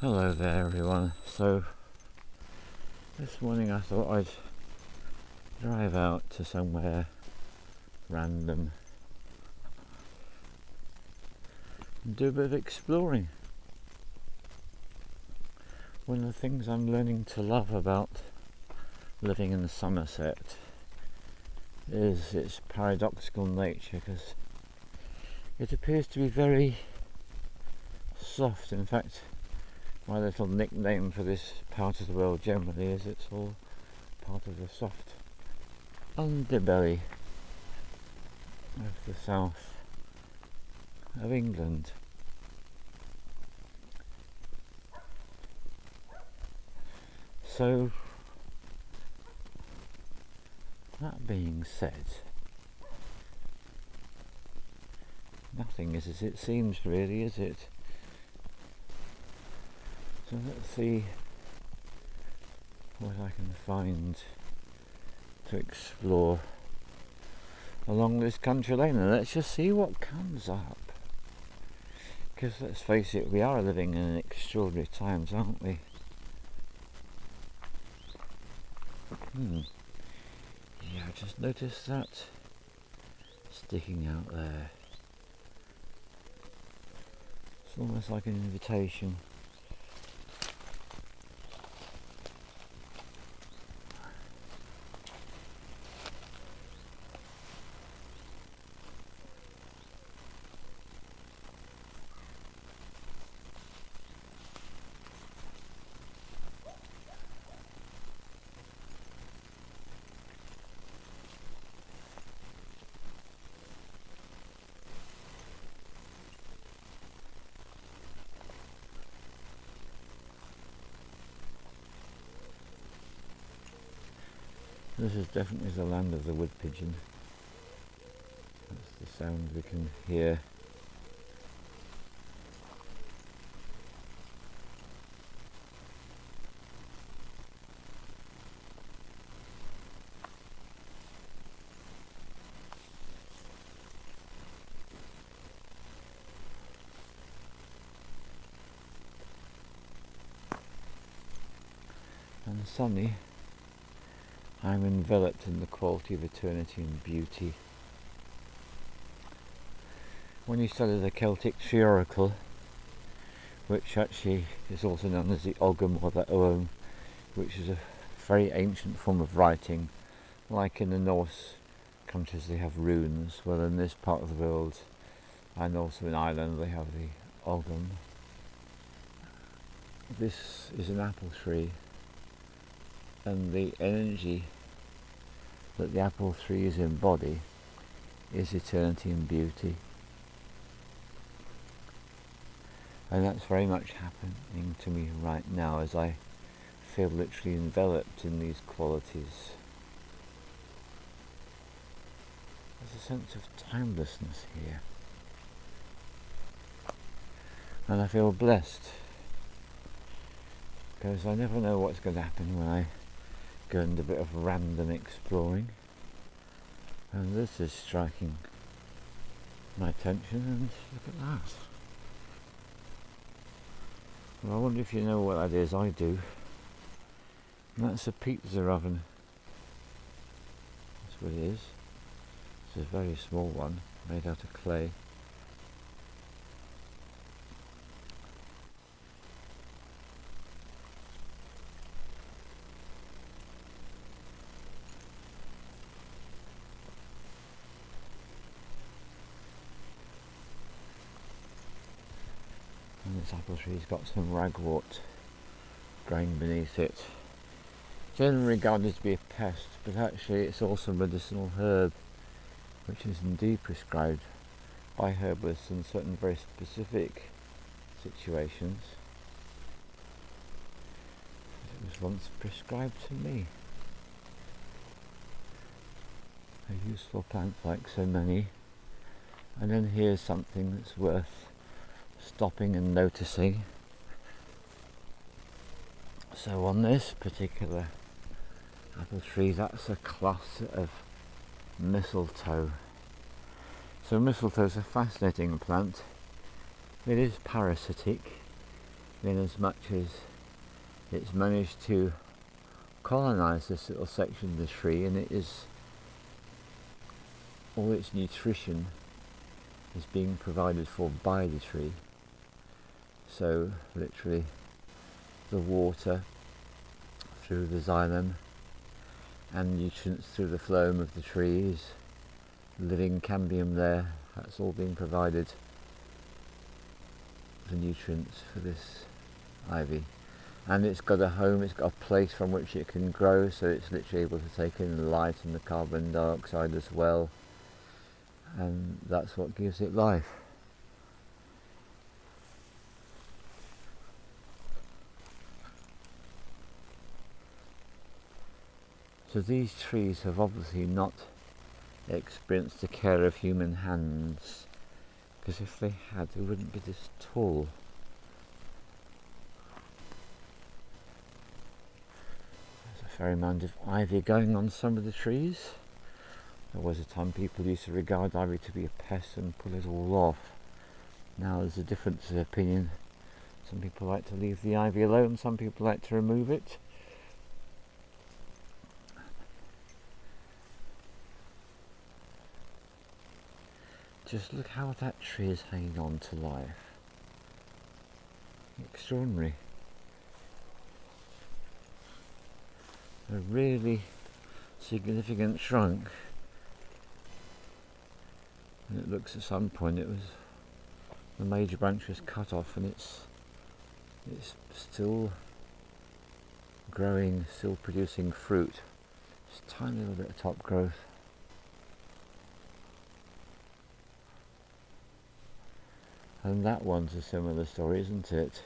Hello there everyone. So this morning I thought I'd drive out to somewhere random and do a bit of exploring. One of the things I'm learning to love about living in Somerset is its paradoxical nature, because it appears to be very soft. In fact, my little nickname for this part of the world generally is it's all part of the soft underbelly of the south of England. So, that being said, nothing is as it seems really, is it? So let's see what I can find to explore along this country lane, and let's just see what comes up. Because let's face it, we are living in extraordinary times, aren't we? Yeah, I just noticed that sticking out there. It's almost like an invitation. This is definitely the land of the wood pigeon. That's the sound we can hear. And sunny. I'm enveloped in the quality of eternity and beauty. When you study the Celtic tree oracle, which actually is also known as the Ogam or the Ogham, which is a very ancient form of writing, like in the Norse countries they have runes, well in this part of the world and also in Ireland they have the Ogham. This is an apple tree, and the energy that the apple trees embody is eternity and beauty. And that's very much happening to me right now as I feel literally enveloped in these qualities. There's a sense of timelessness here. And I feel blessed, because I never know what's going to happen when I go into a bit of random exploring. And this is striking my attention, and look at that. Well, I wonder if you know what that is. I do. And that's a pizza oven. That's what it is. It's a very small one, made out of clay. And this apple tree's got some ragwort growing beneath it. Generally regarded to be a pest, but actually it's also a medicinal herb, which is indeed prescribed by herbalists in certain very specific situations. It was once prescribed to me. A useful plant like so many. And then here's something that's worth stopping and noticing. So on this particular apple tree, that's a cluster of mistletoe. So mistletoe is a fascinating plant. It is parasitic, in as much as it's managed to colonise this little section of the tree, and it is all its nutrition is being provided for by the tree. So literally the water through the xylem and nutrients through the phloem of the trees, living cambium there, that's all being provided, the nutrients for this ivy. And it's got a home, it's got a place from which it can grow, so it's literally able to take in the light and the carbon dioxide as well, and that's what gives it life. So these trees have obviously not experienced the care of human hands, because if they had, they wouldn't be this tall. There's a fair amount of ivy going on some of the trees. There was a time people used to regard ivy to be a pest and pull it all off. Now there's a difference of opinion. Some people like to leave the ivy alone, some people like to remove it. Just look how that tree is hanging on to life. Extraordinary. A really significant trunk. And it looks at some point the major branch was cut off, and it's still growing, still producing fruit. Just a tiny little bit of top growth. And that one's a similar story, isn't it?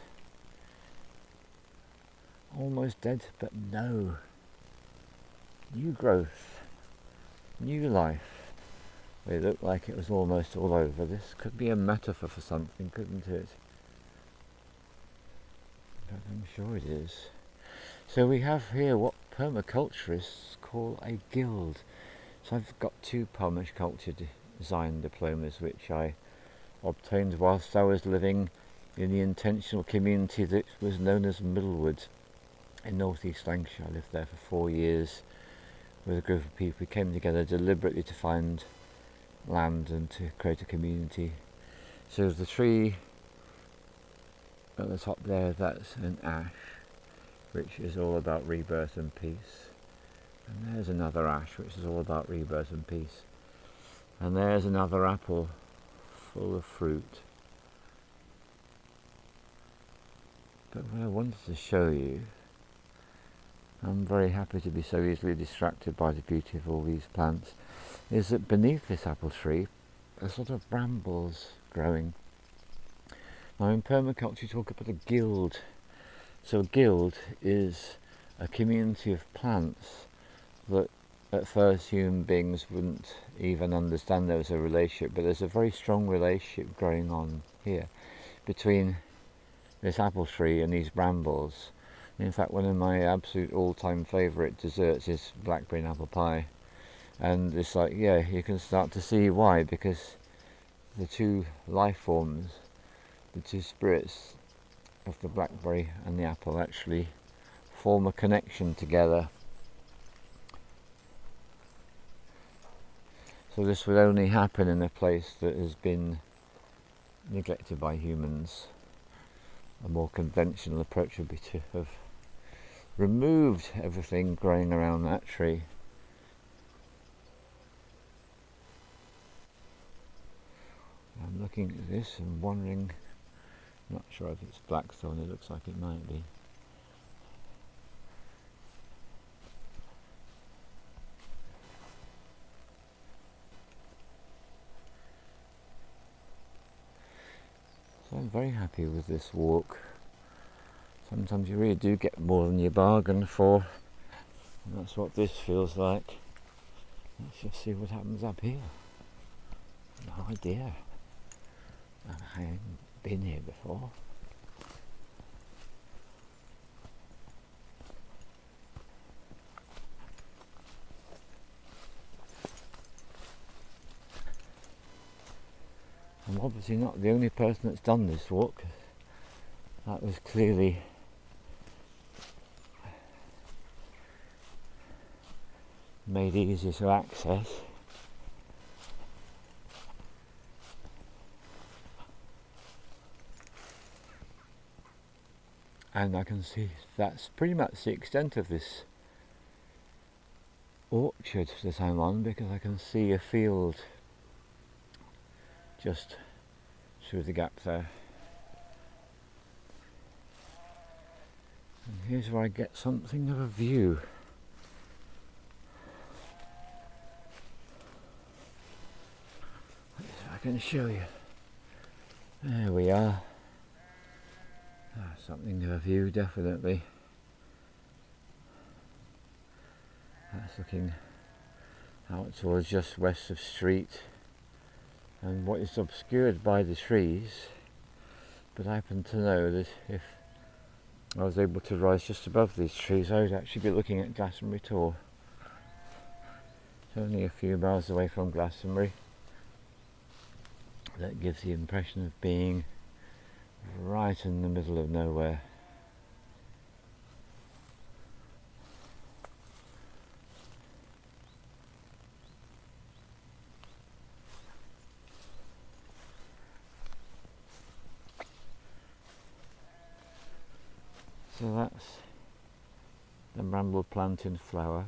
Almost dead, but no. New growth, new life. It looked like it was almost all over. This could be a metaphor for something, couldn't it? But I'm sure it is. So we have here what permaculturists call a guild. So I've got 2 permaculture design diplomas, which I obtained whilst I was living in the intentional community that was known as Middlewood in North East Lancashire. I lived there for 4 years with a group of people. We came together deliberately to find land and to create a community. So the tree at the top there, that's an ash, which is all about rebirth and peace. And there's another ash, which is all about rebirth and peace. And there's another apple full of fruit. But what I wanted to show you, I'm very happy to be so easily distracted by the beauty of all these plants, is that beneath this apple tree are sort of brambles growing. Now in permaculture you talk about a guild. So a guild is a community of plants that at first human beings wouldn't even understand there was a relationship, but there's a very strong relationship going on here between this apple tree and these brambles. In fact, one of my absolute all-time favourite desserts is blackberry and apple pie, and it's like, yeah, you can start to see why, because the 2 life forms, the 2 spirits of the blackberry and the apple actually form a connection together. So this would only happen in a place that has been neglected by humans. A more conventional approach would be to have removed everything growing around that tree. I'm looking at this and wondering, not sure if it's blackthorn, it looks like it might be. So I'm very happy with this walk. Sometimes you really do get more than you bargain for, and that's what this feels like. Let's just see what happens up here. No idea. I haven't been here before. I'm obviously not the only person that's done this walk. that was clearly made easier to access. And I can see that's pretty much the extent of this orchard that I'm on, because I can see a field just through the gap there. And here's where I get something of a view. If I can show you. There we are. Something of a view, definitely. That's looking out towards just west of Street, and what is obscured by the trees, but I happen to know that if I was able to rise just above these trees, I would actually be looking at Glastonbury Tor. It's only a few miles away from Glastonbury. That gives the impression of being right in the middle of nowhere. So that's the bramble plant in flower.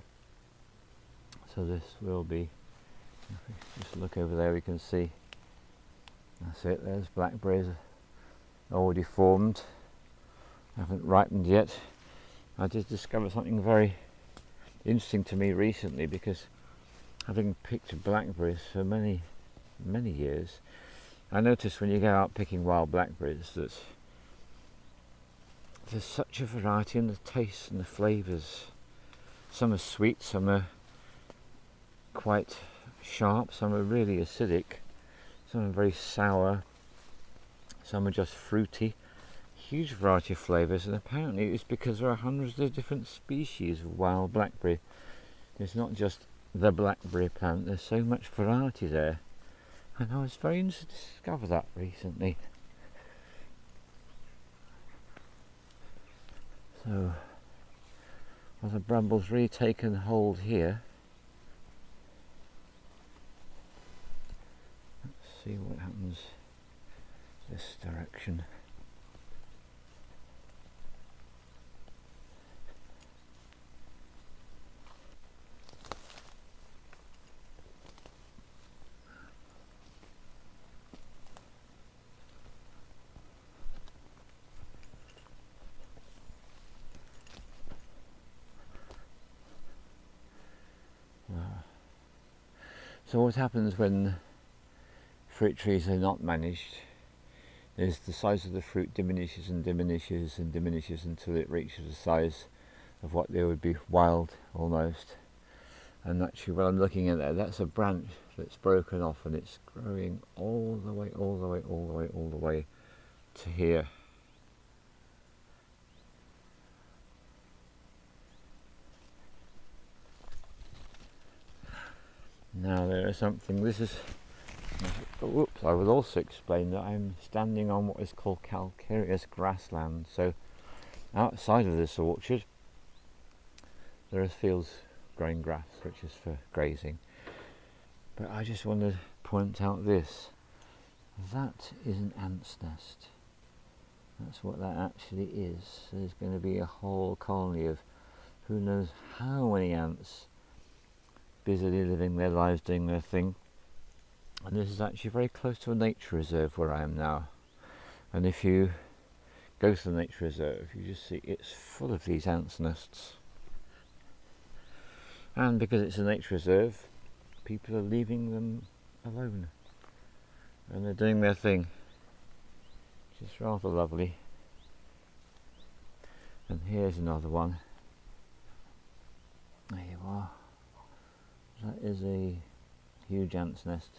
So this will be, if we just look over there, we can see, that's it, there's blackberries already formed, haven't ripened yet. I did discover something very interesting to me recently, because having picked blackberries for many years, I noticed when you go out picking wild blackberries that there's such a variety in the tastes and the flavours. Some are sweet, some are quite sharp, some are really acidic, some are very sour, some are just fruity. Huge variety of flavours, and apparently it's because there are hundreds of different species of wild blackberry. It's not just the blackberry plant, there's so much variety there, and I was very interested to discover that recently. So, well, the bramble's really taken hold here. Let's see what happens this direction. So what happens when fruit trees are not managed is the size of the fruit diminishes and diminishes and diminishes until it reaches the size of what they would be wild almost. And actually what I'm looking at there, that's a branch that's broken off, and it's growing all the way to here. Now there is something, this is, oops, I will also explain that I'm standing on what is called calcareous grassland. So outside of this orchard there are fields growing grass, which is for grazing. But I just want to point out this. That is an ant's nest. That's what that actually is. There's going to be a whole colony of who knows how many ants busily living their lives, doing their thing. And this is actually very close to a nature reserve where I am now. And if you go to the nature reserve, you just see it's full of these ants' nests. And because it's a nature reserve, people are leaving them alone. And they're doing their thing, which is rather lovely. And here's another one. There you are. That is a huge ant's nest.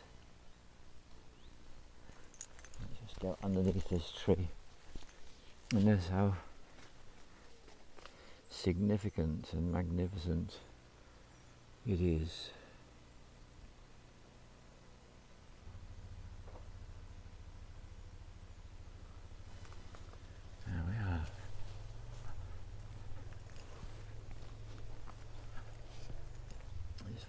Let's just go underneath this tree. And notice how significant and magnificent it is. There we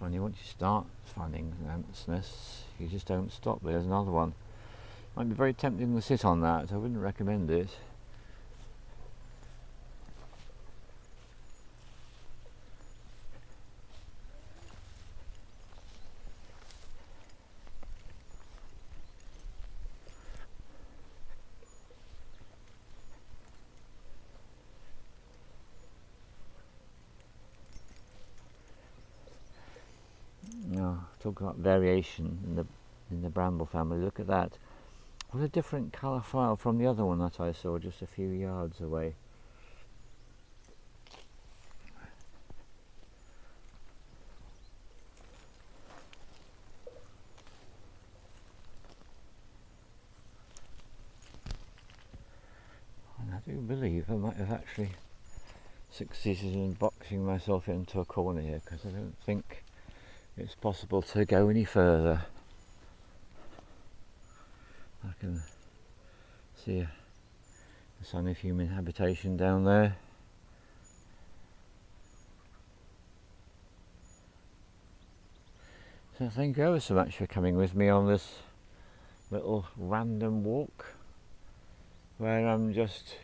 funny, once you start finding ants' nests, you just don't stop. There's another one. Might be very tempting to sit on that, I wouldn't recommend it. Now, talk about variation in the bramble family. Look at that. What a different colour file from the other one that I saw just a few yards away. And I do believe I might have actually succeeded in boxing myself into a corner here, because I don't think it's possible to go any further. I can see a sign of human habitation down there. So thank you ever so much for coming with me on this little random walk, where I'm just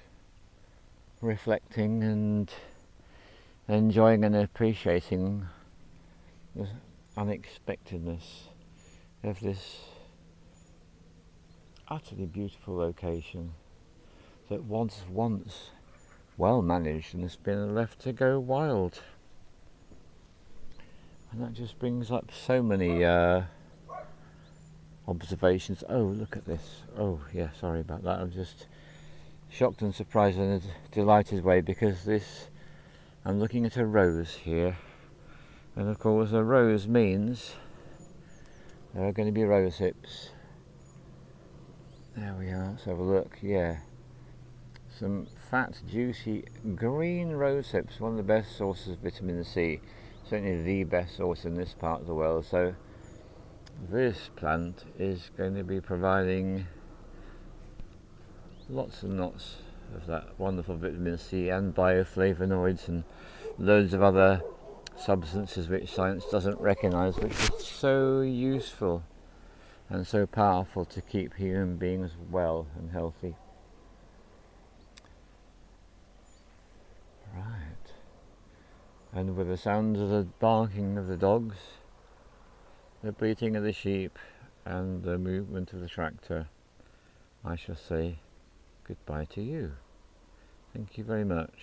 reflecting and enjoying and appreciating the unexpectedness of this utterly beautiful location that was once well managed and has been left to go wild. And that just brings up so many observations. Oh, look at this. Oh yeah, sorry about that. I'm just shocked and surprised in a delighted way, because I'm looking at a rose here, and of course a rose means there are going to be rose hips. There we are, let's have a look. Yeah, some fat, juicy green rose hips, one of the best sources of vitamin C, certainly the best source in this part of the world. So this plant is going to be providing lots and lots of that wonderful vitamin C and bioflavonoids and loads of other substances which science doesn't recognise, which is so useful and so powerful to keep human beings well and healthy. Right, and with the sounds of the barking of the dogs, the bleating of the sheep and the movement of the tractor, I shall say goodbye to you. Thank you very much.